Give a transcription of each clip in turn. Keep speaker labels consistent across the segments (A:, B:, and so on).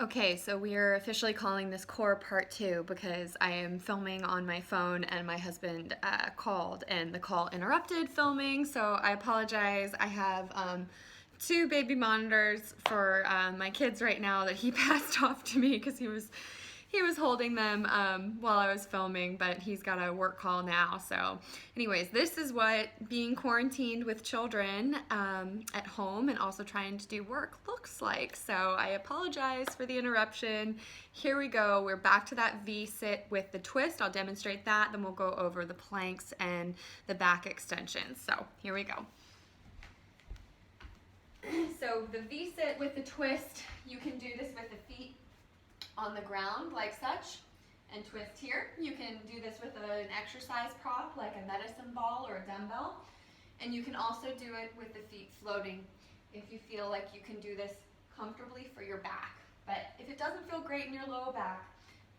A: Okay, so we are officially calling this core part 2 because I am filming on my phone and my husband called and the call interrupted filming, so I apologize. I have 2 baby monitors for my kids right now that he passed off to me because he was holding them while I was filming, but he's got a work call now. So anyways, this is what being quarantined with children at home and also trying to do work looks like. So I apologize for the interruption. Here we go. We're back to that V-sit with the twist. I'll demonstrate that. Then we'll go over the planks and the back extensions. So here we go. So the V-sit with the twist, you can do this with the feet on the ground like such and twist here. You can do this with an exercise prop like a medicine ball or a dumbbell, and you can also do it with the feet floating if you feel like you can do this comfortably for your back. But if it doesn't feel great in your lower back,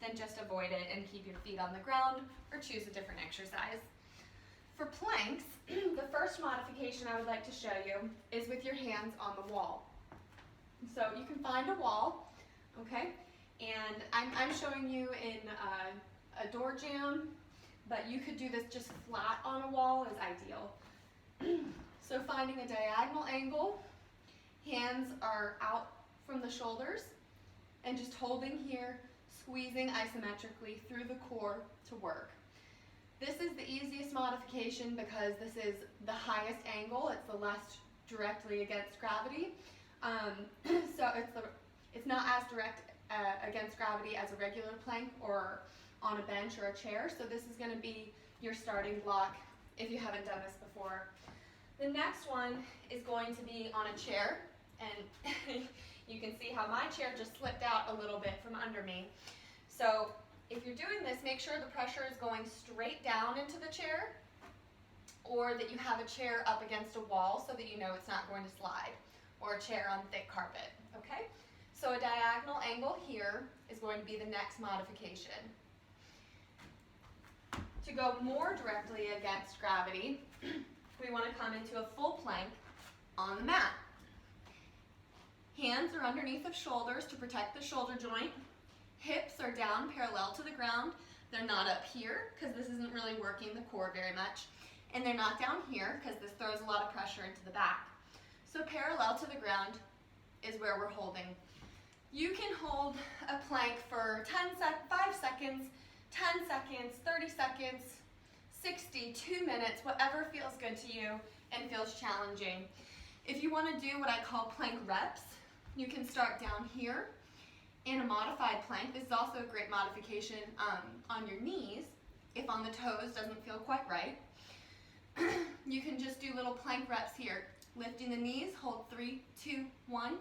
A: then just avoid it and keep your feet on the ground or choose a different exercise. For planks, the first modification I would like to show you is with your hands on the wall. So you can find a wall, okay? And I'm showing you in a door jamb, but you could do this just flat on a wall is ideal. So finding a diagonal angle, hands are out from the shoulders, and just holding here, squeezing isometrically through the core to work. This is the easiest modification because this is the highest angle. It's the less directly against gravity. So it's not as direct against gravity as a regular plank or on a bench or a chair. So this is going to be your starting block if you haven't done this before. The next one is going to be on a chair, and you can see how my chair just slipped out a little bit from under me. So if you're doing this, make sure the pressure is going straight down into the chair, or that you have a chair up against a wall so that you know it's not going to slide, or a chair on thick carpet, okay? So a diagonal angle here is going to be the next modification. To go more directly against gravity, we want to come into a full plank on the mat. Hands are underneath of shoulders to protect the shoulder joint. Hips are down parallel to the ground. They're not up here because this isn't really working the core very much. And they're not down here because this throws a lot of pressure into the back. So parallel to the ground is where we're holding. You can hold a plank for 5 seconds, 10 seconds, 30 seconds, 60, 2 minutes, whatever feels good to you and feels challenging. If you want to do what I call plank reps, you can start down here in a modified plank. This is also a great modification on your knees if on the toes doesn't feel quite right. You can just do little plank reps here. Lifting the knees, hold 3, 2, 1,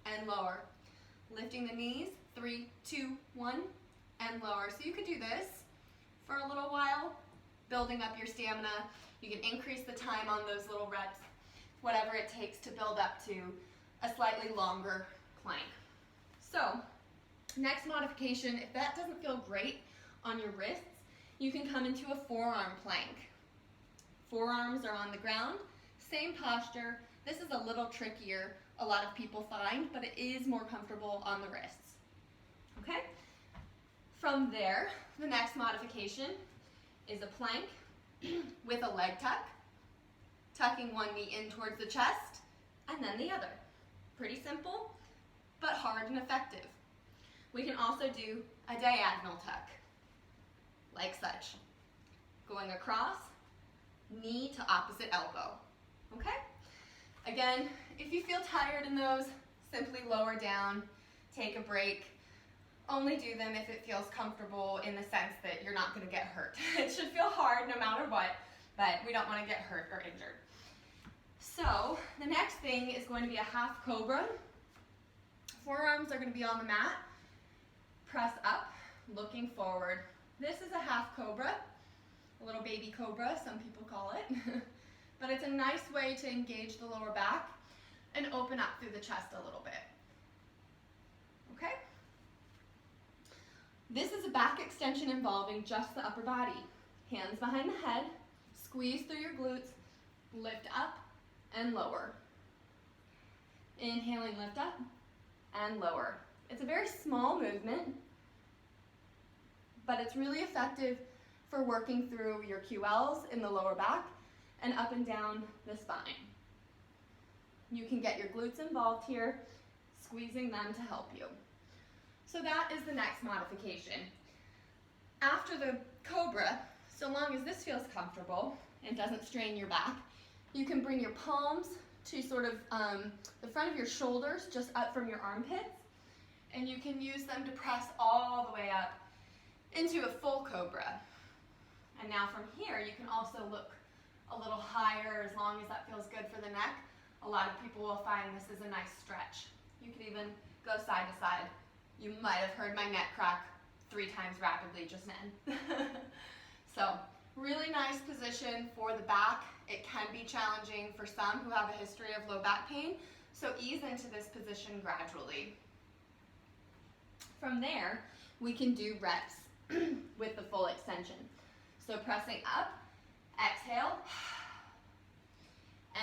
A: and lower. Lifting the knees, 3, 2, 1, and lower. So you could do this for a little while, building up your stamina. You can increase the time on those little reps, whatever it takes to build up to a slightly longer plank. So, next modification, if that doesn't feel great on your wrists, you can come into a forearm plank. Forearms are on the ground, same posture. This is a little trickier, a lot of people find, but it is more comfortable on the wrists. Okay? From there, the next modification is a plank with a leg tuck, tucking one knee in towards the chest, and then the other. Pretty simple, but hard and effective. We can also do a diagonal tuck, like such. Going across, knee to opposite elbow. Okay? Again, if you feel tired in those, simply lower down, take a break. Only do them if it feels comfortable in the sense that you're not going to get hurt. It should feel hard no matter what, but we don't want to get hurt or injured. So the next thing is going to be a half cobra. Forearms are going to be on the mat. Press up, looking forward. This is a half cobra, a little baby cobra, some people call it. But it's a nice way to engage the lower back and open up through the chest a little bit. Okay? This is a back extension involving just the upper body. Hands behind the head, squeeze through your glutes, lift up and lower. Inhaling, lift up and lower. It's a very small movement, but it's really effective for working through your QLs in the lower back and up and down the spine. You can get your glutes involved here, squeezing them to help you. So that is the next modification. After the cobra, so long as this feels comfortable and doesn't strain your back, you can bring your palms to sort of the front of your shoulders, just up from your armpits, and you can use them to press all the way up into a full cobra. And now from here, you can also look a little higher as long as that feels good for the neck. A lot of people will find this is a nice stretch. You can even go side to side. You might have heard my neck crack 3 times rapidly just then. So, really nice position for the back. It can be challenging for some who have a history of low back pain, so ease into this position gradually. From there, we can do reps with the full extension. So pressing up, exhale,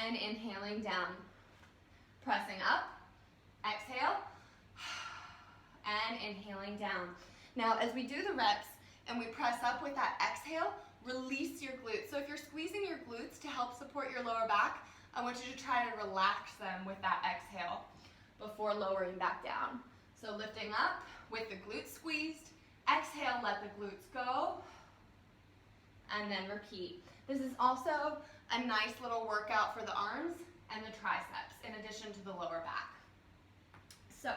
A: and inhaling down. Pressing up, exhale, and inhaling down. Now, as we do the reps and we press up with that exhale, release your glutes. So if you're squeezing your glutes to help support your lower back, I want you to try to relax them with that exhale before lowering back down. So lifting up with the glutes squeezed, exhale, let the glutes go, and then repeat. This is also a nice little workout for the arms and the triceps in addition to the lower back. So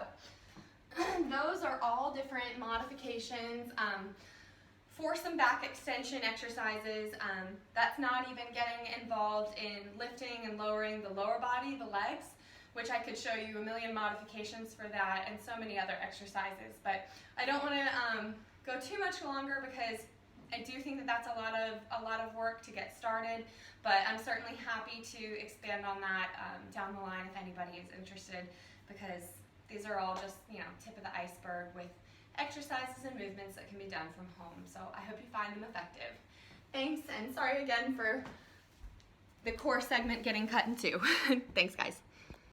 A: those are all different modifications for some back extension exercises. That's not even getting involved in lifting and lowering the lower body, the legs, which I could show you a million modifications for that and so many other exercises. But I don't want to go too much longer because I do think that that's a lot of work to get started, but I'm certainly happy to expand on that down the line if anybody is interested, because these are all just, tip of the iceberg with exercises and movements that can be done from home. So I hope you find them effective. Thanks, and sorry again for the core segment getting cut in two. Thanks, guys.